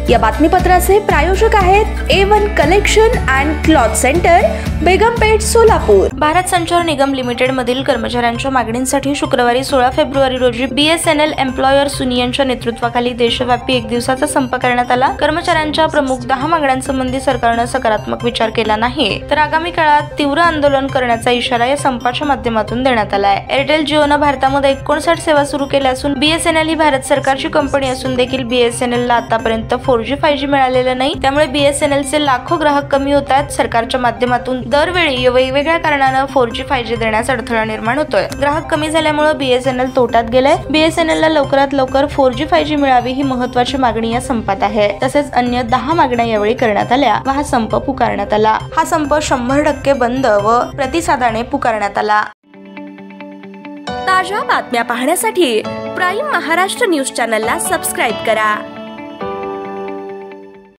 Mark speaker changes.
Speaker 1: या बातमीपत्राचे प्रायोजक आहेत A1 collection and cloth centre, Begumpeth, Solapur.
Speaker 2: Bharat Sanchar Nigam limited मधील कर्मचाऱ्यांच्या मागणींसाठी शुक्रवारी 16 फेब्रुवारी रोजी BSNL एम्प्लॉयर्स युनियनच्या नेतृत्वाखाली देशव्यापी एक दिवसाचा संप करण्यात आला। कर्मचाऱ्यांच्या प्रमुख 10 मागण्यांसंबंधी सरकारने सकारात्मक विचार केला नाही, तर आगामी काळात तीव्र आंदोलन करण्याचा इशारा या संपाच्या माध्यमातून देण्यात आला आहे। एअरटेल जिओने भारतामध्ये 59 सेवा सुरू केल्या असून BSNL ही भारत सरकारची कंपनी असून देखील BSNL ला आतापर्यंत 4G 5G मिळालेलं नाही, त्यामुळे BSNL चे लाखो ग्राहक कमी होत आहेत। सरकारच्या माध्यमातून दरवेळी वेगवेगळ्या कारणाने 4G 5G देण्यास अडथळा निर्माण होतोय। ग्राहक कमी झाल्यामुळे BSNL तोट्यात गेलंय। BSNL ला लवकरात लवकर 4G 5G मिळावी ही महत्त्वाची मागणी या संपात आहे। तसेच अन्य 10 मागण्या यावेळी करण्यात आल्या व हा संप पुकारण्यात आला। हा संप 100% बंद व प्रतिसादाने पुकारण्यात आला।
Speaker 1: ताज्या बातम्या पाहण्यासाठी प्राईम महाराष्ट्र न्यूज चॅनलला सबस्क्राईब करा।